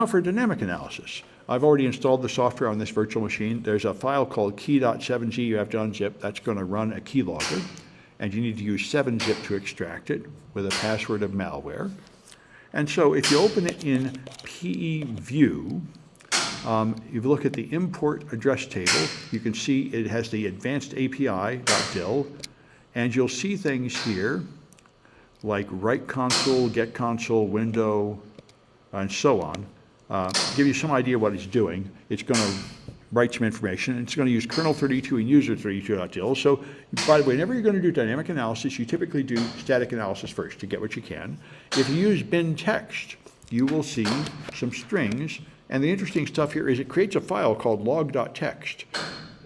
Now for dynamic analysis. I've already installed the software on this virtual machine. There's a file called key.7z you have to unzip. That's going to run a keylogger, and you need to use 7-zip to extract it with a password of malware. And so if you open it in PEview, if you look at the import address table, you can see it has the advanced API.dil, and you'll see things here like write console, get console, window, and so on. Give you some idea what it's doing. It's going to write some information, and it's going to use kernel32 and user32.dil. So, by the way, whenever you're going to do dynamic analysis, you typically do static analysis first to get what you can. If you use bin text, you will see some strings, and the interesting stuff here is it creates a file called log.txt,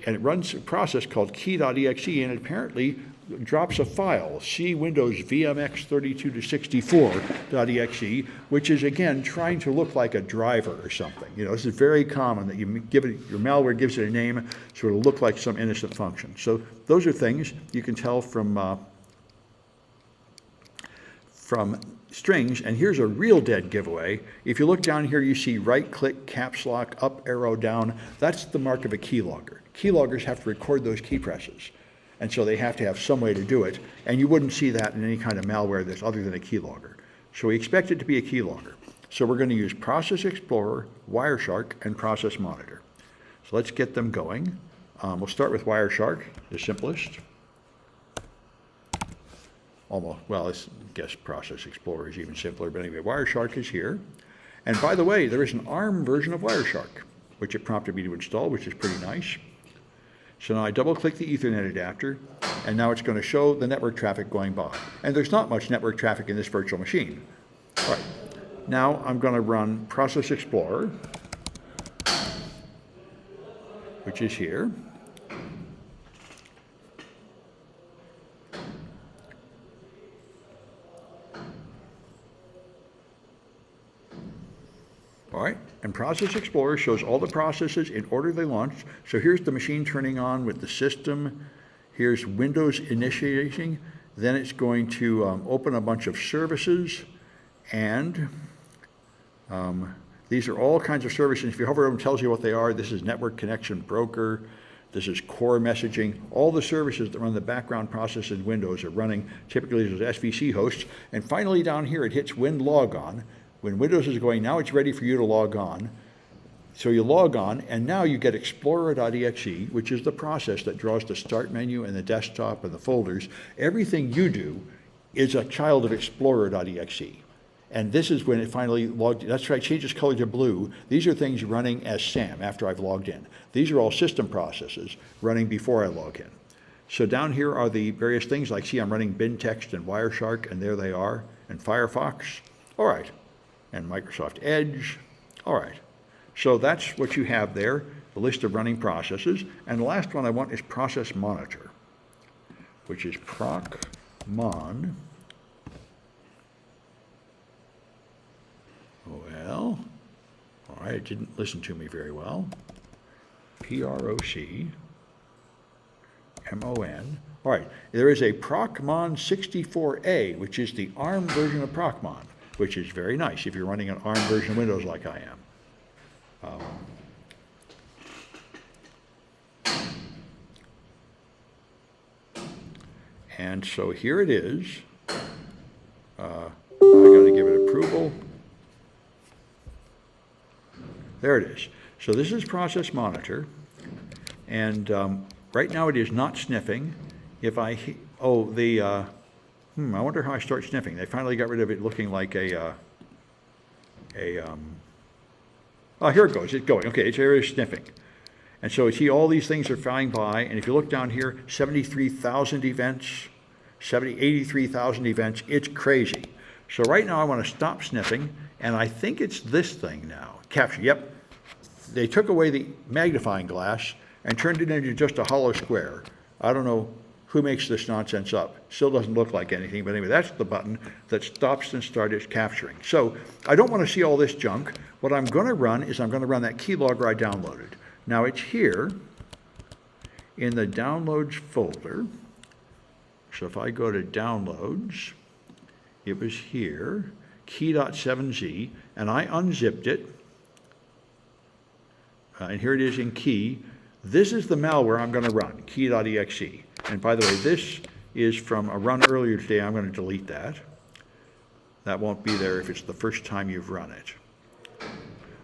and it runs a process called key.exe, and it apparently drops a file, C Windows VMX32 to 64.exe, which is again trying to look like a driver or something. You know, this is very common that you give it, your malware gives it a name so it'll look like some innocent function. So those are things you can tell from strings. And here's a real dead giveaway. If you look down here, you see right click, caps lock, up arrow down. That's the mark of a keylogger. Keyloggers have to record those key presses. And so they have to have some way to do it, and you wouldn't see that in any kind of malware that's other than a keylogger. So we expect it to be a keylogger. So we're going to use Process Explorer, Wireshark, and Process Monitor. So let's get them going. We'll start with Wireshark, the simplest. Almost, well, I guess Process Explorer is even simpler, but anyway, Wireshark is here. And by the way, there is an ARM version of Wireshark, which it prompted me to install, which is pretty nice. So now I double-click the Ethernet adapter, and now it's going to show the network traffic going by. And there's not much network traffic in this virtual machine. All right. Now I'm going to run Process Explorer, which is here. All right, and Process Explorer shows all the processes in order they launched. So here's the machine turning on with the system. Here's Windows initiating. Then it's going to open a bunch of services. And these are all kinds of services. If you hover over them, it tells you what they are. This is Network Connection Broker. This is core messaging. All the services that run the background process in Windows are running typically as SVC hosts. And finally down here, it hits WinLogon. When Windows is going, now it's ready for you to log on. So you log on, and now you get Explorer.exe, which is the process that draws the start menu and the desktop and the folders. Everything you do is a child of Explorer.exe. And this is when it finally logged in. That's right, changes color to blue. These are things running as SAM after I've logged in. These are all system processes running before I log in. So down here are the various things, like see I'm running bin text and Wireshark, and there they are, and Firefox. All right. And Microsoft Edge. All right, so that's what you have there, the list of running processes. And the last one I want is Process Monitor, which is procmon. Well, all right, it didn't listen to me very well. PROCMON. All right, there is a procmon 64A, which is the ARM version of procmon, which is very nice if you're running an ARM version of Windows like I am. And so here it is. I got to give it approval. There it is. So this is Process Monitor. And right now it is not sniffing. If I, I wonder how I start sniffing. They finally got rid of it looking like oh, here it goes. It's going. Okay, it's area sniffing. And so you see all these things are flying by, and if you look down here, 73,000 events, 83,000 events. It's crazy. So right now I want to stop sniffing, and I think it's this thing now. Capture, yep. They took away the magnifying glass and turned it into just a hollow square. I don't know who makes this nonsense up. Still doesn't look like anything, but anyway, that's the button that stops and starts capturing. So I don't want to see all this junk. What I'm going to run is I'm going to run that keylogger I downloaded. Now it's here in the downloads folder. So if I go to downloads, it was here, key.7z, and I unzipped it, and here it is in key. This is the malware I'm going to run, key.exe. And by the way, this is from a run earlier today. I'm going to delete that. That won't be there if it's the first time you've run it.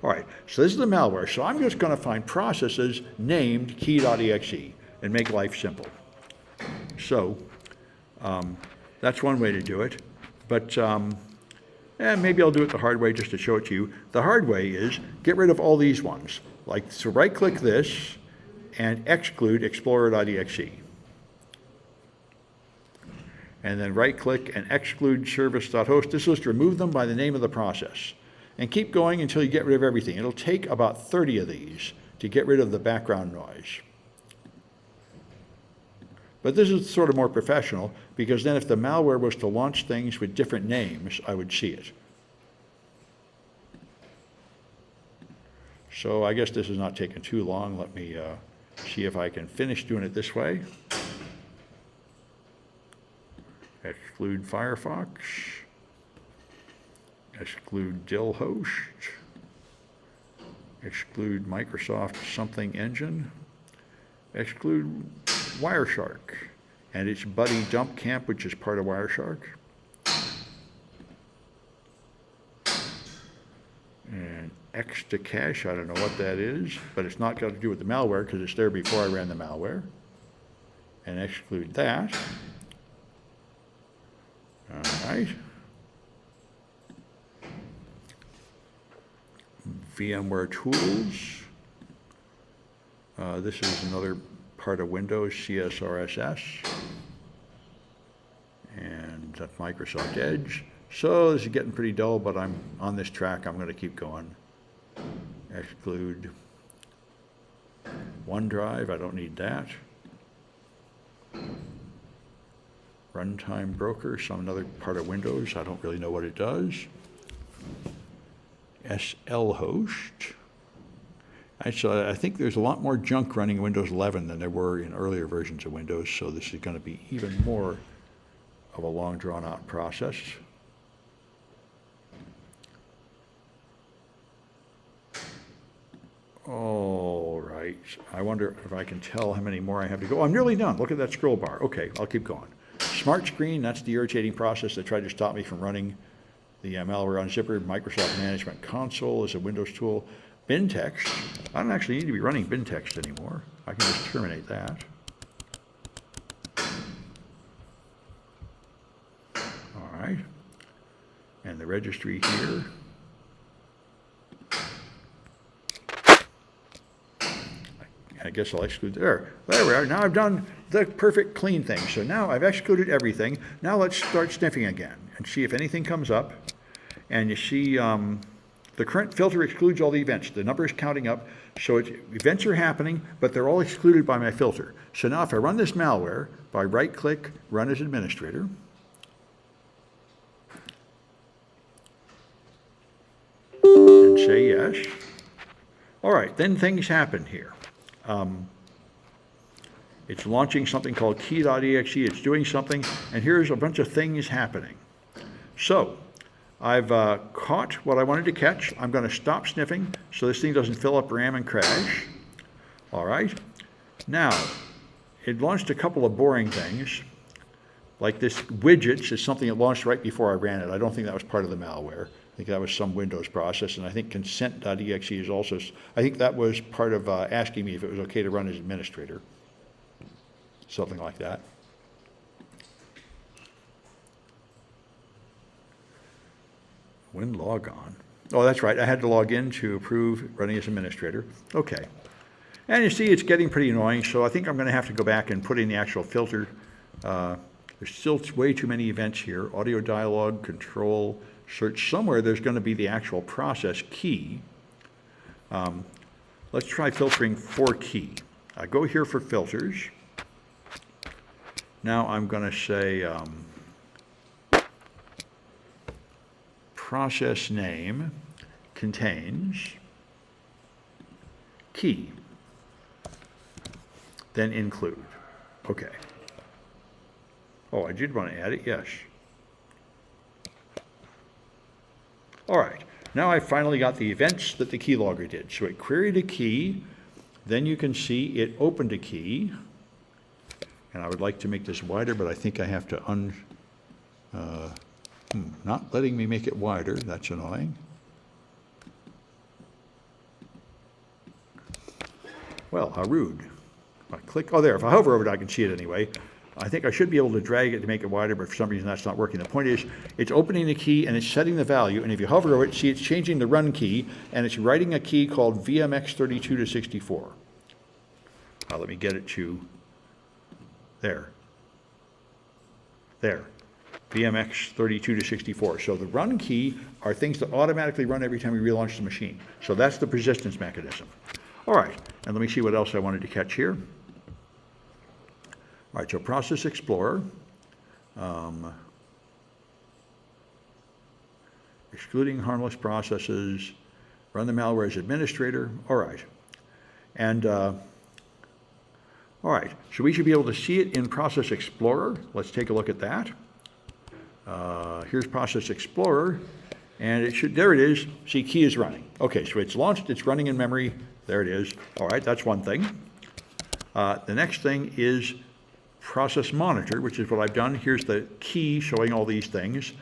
All right, so this is the malware. So I'm just going to find processes named key.exe and make life simple. So that's one way to do it. But maybe I'll do it the hard way just to show it to you. The hard way is get rid of all these ones. Like, so right-click this and exclude explorer.exe. And then right-click and exclude service.host. This is to remove them by the name of the process. And keep going until you get rid of everything. It'll take about 30 of these to get rid of the background noise. But this is sort of more professional, because then if the malware was to launch things with different names, I would see it. So I guess this is not taking too long. Let me see if I can finish doing it this way. Exclude Firefox. Exclude Dillhost. Exclude Microsoft something engine. Exclude Wireshark and its buddy Dump Camp, which is part of Wireshark. And X to cache, I don't know what that is, but it's not got to do with the malware because it's there before I ran the malware. And exclude that. All right. VMware Tools. This is another part of Windows, CSRSS. And that's Microsoft Edge. So this is getting pretty dull, but I'm on this track. I'm going to keep going. Exclude OneDrive. I don't need that. Runtime Broker, some another part of Windows. I don't really know what it does. SL Host. So I think there's a lot more junk running in Windows 11 than there were in earlier versions of Windows, so this is going to be even more of a long drawn-out process. All right, I wonder if I can tell how many more I have to go. Oh, I'm nearly done. Look at that scroll bar. Okay, I'll keep going. Smart Screen, that's the irritating process that tried to stop me from running the malware unzipper. Microsoft Management Console is a Windows tool. Bin text, I don't actually need to be running bin text anymore. I can just terminate that. All right. And the registry here. I guess I'll exclude there. There we are. Now I've done the perfect clean thing. So now I've excluded everything. Now let's start sniffing again and see if anything comes up. And you see the current filter excludes all the events. The number is counting up. So events are happening, but they're all excluded by my filter. So now if I run this malware by right-click, run as administrator, and say yes. All right, then things happen here. It's launching something called key.exe. It's doing something, and here's a bunch of things happening. So I've caught what I wanted to catch. I'm going to stop sniffing so this thing doesn't fill up RAM and crash. All right. Now, it launched a couple of boring things, like this widgets is something that launched right before I ran it. I don't think that was part of the malware. I think that was some Windows process, and I think consent.exe is also, I think that was part of asking me if it was okay to run as administrator. Something like that. When log on. Oh, that's right. I had to log in to approve running as administrator. Okay. And you see it's getting pretty annoying, so I think I'm going to have to go back and put in the actual filter. There's still way too many events here. Audio dialog, control, search. Somewhere there's going to be the actual process key. Let's try filtering for key. I go here for filters. Now I'm going to say process name contains key, then include. Okay. Oh, I did want to add it, yes. All right. Now I finally got the events that the keylogger did. So it queried a key, then you can see it opened a key, and I would like to make this wider, but I think I have to not letting me make it wider, that's annoying. Well, how rude. If I click, oh there, if I hover over it, I can see it anyway. I think I should be able to drag it to make it wider, but for some reason that's not working. The point is, it's opening the key and it's setting the value, and if you hover over it, see it's changing the run key, and it's writing a key called VMX32 to 64. Let me get it to there. There. VMX32 to 64. So the run key are things that automatically run every time we relaunch the machine. So that's the persistence mechanism. All right, and let me see what else I wanted to catch here. All right, so Process Explorer, excluding harmless processes, run the malware as administrator. All right, and all right, so we should be able to see it in Process Explorer. Let's take a look at that. Here's Process Explorer, and it should, there it is. See, key is running. Okay, so it's launched, it's running in memory. There it is. All right, that's one thing. The next thing is Process Monitor, which is what I've done. Here's the key showing all these things,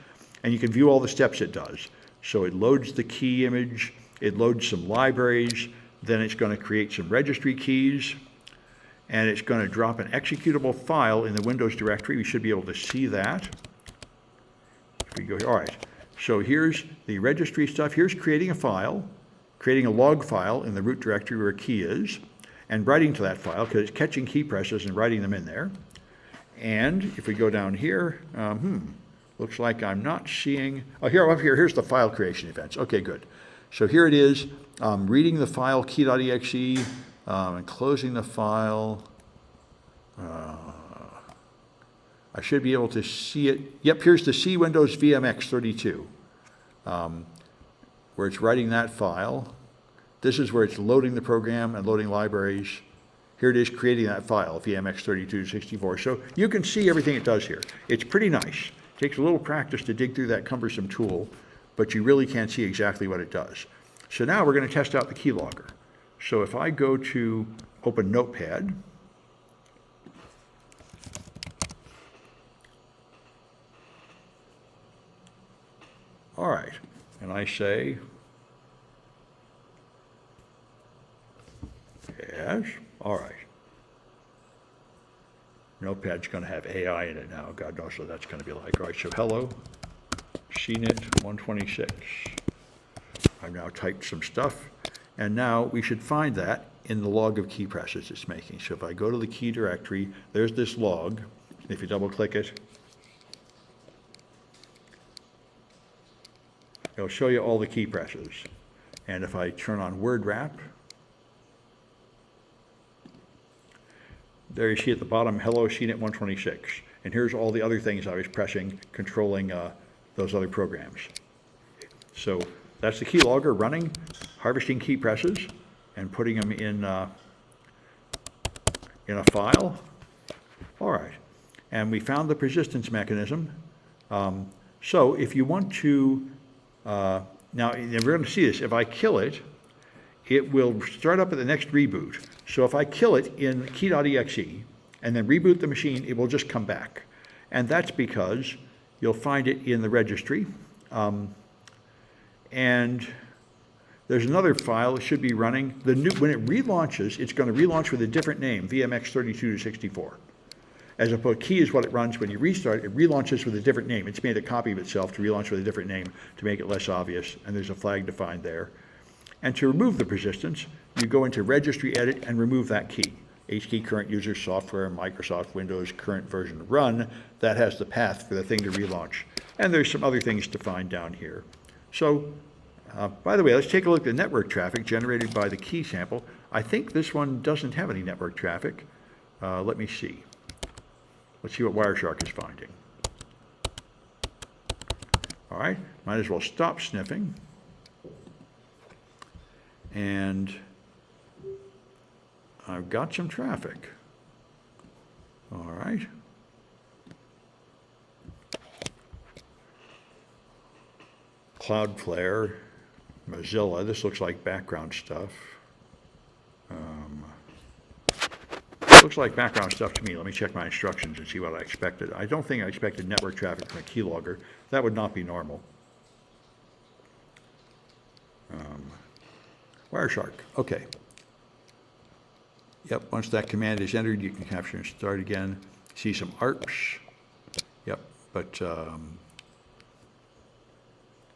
and you can view all the steps it does. So it loads the key image, it loads some libraries, then it's going to create some registry keys, and it's going to drop an executable file in the Windows directory. We should be able to see that. If we go here, all right. So here's the registry stuff. Here's creating a file, creating a log file in the root directory where a key is, and writing to that file because it's catching key presses and writing them in there. And if we go down here, looks like I'm not seeing, up here's the file creation events. Okay, good. So here it is, reading the file key.exe and closing the file. I should be able to see it. Yep, here's the C Windows VMX32, where it's writing that file. This is where it's loading the program and loading libraries. Here it is creating that file, VMX3264. So you can see everything it does here. It's pretty nice. It takes a little practice to dig through that cumbersome tool, but you really can't see exactly what it does. So now we're going to test out the keylogger. So if I go to open Notepad, all right, and I say, yes, all right. Notepad's going to have AI in it now. God knows what that's going to be like. All right, so hello, CNIT 126. I've now typed some stuff, and now we should find that in the log of key presses it's making. So if I go to the key directory, there's this log. If you double click it, it'll show you all the key presses. And if I turn on word wrap, there you see at the bottom, hello, CNIT 126. And here's all the other things I was pressing, controlling those other programs. So that's the keylogger running, harvesting key presses, and putting them in a file. All right, and we found the persistence mechanism. So if you want to, now we're going to see this, if I kill it, it will start up at the next reboot. So if I kill it in key.exe and then reboot the machine, it will just come back. And that's because you'll find it in the registry. And there's another file that should be running. When it relaunches, it's going to relaunch with a different name, VMX32 to 64. As opposed, key is what it runs when you restart. It relaunches with a different name. It's made a copy of itself to relaunch with a different name to make it less obvious. And there's a flag defined there. And to remove the persistence, you go into Registry Edit and remove that key. HKey current user software, Microsoft Windows current version run. That has the path for the thing to relaunch. And there's some other things to find down here. So, by the way, let's take a look at the network traffic generated by the key sample. I think this one doesn't have any network traffic. Let me see. Let's see what Wireshark is finding. All right, might as well stop sniffing. And I've got some traffic. All right. Cloudflare, Mozilla, this looks like background stuff. Looks like background stuff to me. Let me check my instructions and see what I expected. I don't think I expected network traffic from a keylogger. That would not be normal. Wireshark, okay. Yep, once that command is entered, you can capture and start again. See some ARPs. Yep, but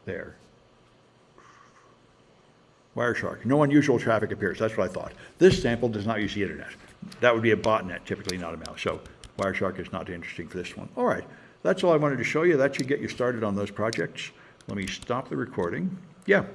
there. Wireshark, no unusual traffic appears. That's what I thought. This sample does not use the internet. That would be a botnet, typically not a mouse. So Wireshark is not interesting for this one. All right, that's all I wanted to show you. That should get you started on those projects. Let me stop the recording. Yeah.